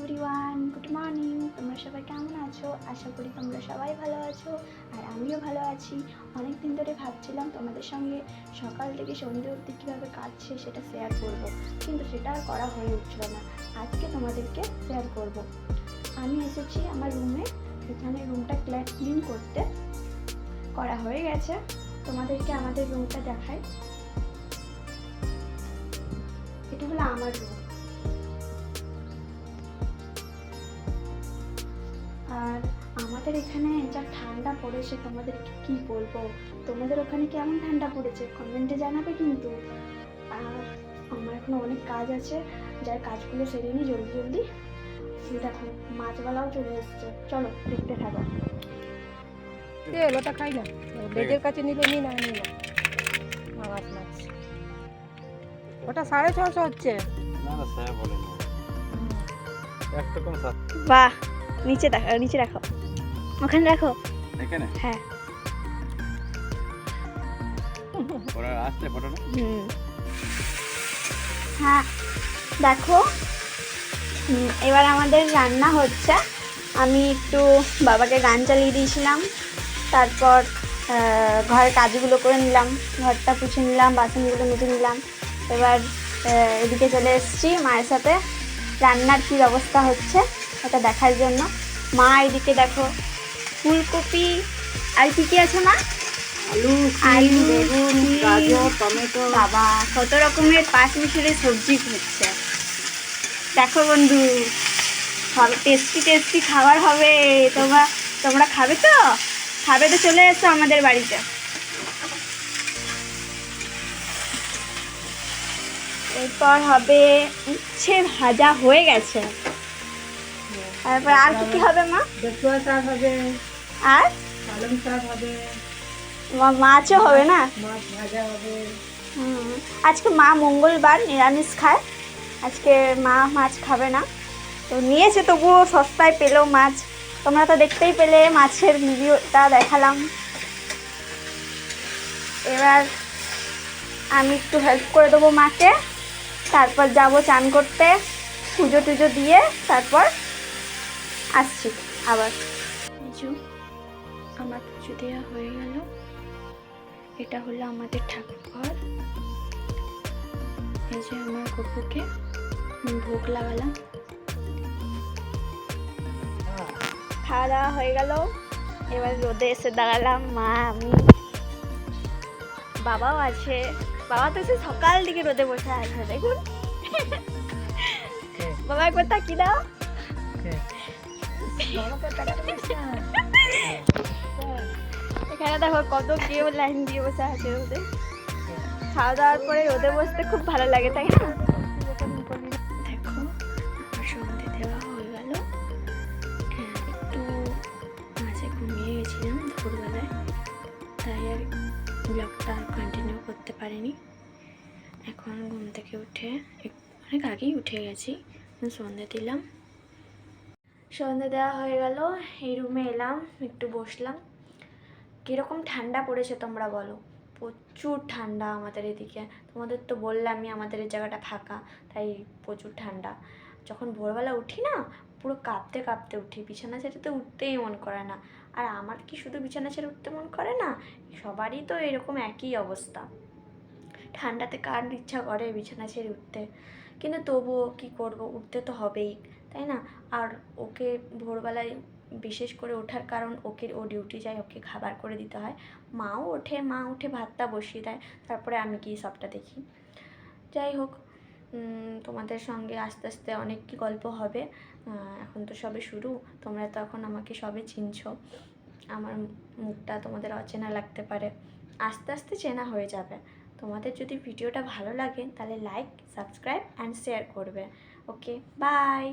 Everyone, good morning. তোমরা সবাই কেমন আছো? আশা করি তোমরা সবাই ভালো আছো, আর আমিও ভালো আছি। অনেক দিন ধরে ভাবছিলাম তোমাদের সঙ্গে সকাল থেকে সন্ধ্যে অবধি কীভাবে কাটছে সেটা শেয়ার করব, কিন্তু সেটা আর করা হয়ে উঠছিল না। আজকে তোমাদেরকে শেয়ার করব। আমি এসেছি আমার রুমে, এখানে রুমটা ক্লিন করতে। করা হয়ে গেছে, তোমাদেরকে আমাদের রুমটা দেখাই। এটা হলো আমার রুম, আর আমাদের এখানে যা ঠান্ডা পড়েছে তোমাদেরকে কি বলবো। তোমাদের ওখানে কেমন ঠান্ডা পড়েছে কমেন্টে জানাবে কিন্তু। আর আমার এখন অনেক কাজ আছে, যার কাজগুলো সেরে নিই জলদি জলদি। দেখো মাছওয়ালাও চলে এসছে, চলো দেখতে থাকো। ওটা খাই না, লেজের কাছে নিলে নি না নি না মাছ মাছ। ওটা 650 হচ্ছে। না না স্যার বলেন একটা কম স্যার। বাহ, নিচে দেখো, নিচে রাখো, ওখানে রাখো। এখানে হ্যাঁ ওরা আসছে ফটোটা। হ্যাঁ দেখো, এবার আমাদের রান্না হচ্ছে। আমি একটু বাবাকে গান চালিয়ে দিয়েছিলাম, তারপর ঘরের কাজগুলো করে নিলাম, ঘরটা পুছে নিলাম, বাসনগুলো মেজে নিলাম। এবার এদিকে চলে এসেছি মায়ের সাথে রান্নার কী ব্যবস্থা হচ্ছে এটা দেখার জন্য। মা এদিকে দেখো ফুলকপি আর কী কী আছে মা? আলু, বেগুন, গাজর, টমেটো, বাবা কত রকমের পাঁচ মিশরের সবজি হচ্ছে। দেখো বন্ধু, সব টেস্টি টেস্টি খাবার হবে। তোমরা খাবে তো? খাবে তো চলে এসো আমাদের বাড়িতে। এরপর হবে উচ্ছে ভাজা, হয়ে গেছে। তারপর আর কি কি হবে মা? বেতুয়া শাক হবে, আর পালং শাক হবে, মাছও হবে না? মাছ ভাজা হবে। আজকে মা মঙ্গলবার নিরামিষ খায়, আজকে মা মাছ খাবে না। তো নিয়েছে, তবুও সস্তায় পেলেও মাছ। তোমরা তো দেখতেই পেলে, মাছের ভিডিওটা দেখালাম। এবার আমি একটু হেল্প করে দেবো মাকে, তারপর যাব চান করতে, পুজো টুজো দিয়ে তারপর আসছি আবার। আমার পুজো দেওয়া হয়ে গেল। এটা হলো আমাদের ঠাকুর ঘর। এই যে আমার গপুকে ভোগ লাগালাম। খাওয়া দাওয়া হয়ে গেল, এবার রোদে এসে দাঁড়ালাম মা আমি। বাবাও আছে, বাবা তো এসে সকাল দিকে রোদে বসে আছে, দেখুন। বাবা একবার তাকিয়ে দাও। এখানে দেখো কত কেউ লাইন দিয়ে বসে আছে রোদে। খাওয়া দাওয়ার পরে রোদে বসতে খুব ভালো লাগে, তাই না? দেখো আমার সন্ধে দেওয়া হয়ে গেল। একটু মাঝে ঘুমিয়ে গেছিলাম দুপুরবেলায়, তাই আর ব্লগটা কন্টিনিউ করতে পারিনি। এখন ঘুম থেকে উঠে অনেক আগেই উঠে গেছি, সন্ধে দিলাম। সন্ধে দেওয়া হয়ে গেল, এই রুমে এলাম, একটু বসলাম। কীরকম ঠান্ডা পড়েছে তোমরা বলো? প্রচুর ঠান্ডা আমাদের এদিকে। তোমাদের তো বললামই আমাদের এই জায়গাটা ফাঁকা, তাই প্রচুর ঠান্ডা। যখন ভোরবেলা উঠি না, পুরো কাঁপতে কাঁপতে উঠি, বিছানা ছেড়ে তো উঠতেই মন করে না। আর আমার কি শুধু বিছানা ছেড়ে উঠতে মন করে না, সবারই তো এরকম একই অবস্থা। ঠান্ডাতে কার ইচ্ছা করে বিছানা ছেড়ে উঠতে, কিন্তু তবুও কী করব, উঠতে তো হবেই, তাই না? আর ওকে ভোরবেলায় বিশেষ করে ওঠার কারণ, ও ডিউটি যায়, ওকে খাবার করে দিতে হয়। মা উঠে ভাতটা বসিয়ে দেয়, তারপরে আমি কি সবটা দেখি। যাই হোক, তোমাদের সঙ্গে আস্তে আস্তে অনেক কি গল্প হবে। এখন তো সবে শুরু, তোমরা তো এখন আমাকে সবে চিনছো। আমার মুখটা তোমাদের অচেনা লাগতে পারে, আস্তে আস্তে চেনা হয়ে যাবে। তোমাদের যদি ভিডিওটা ভালো লাগে তাহলে লাইক, সাবস্ক্রাইব অ্যান্ড শেয়ার করবে। ওকে, বাই।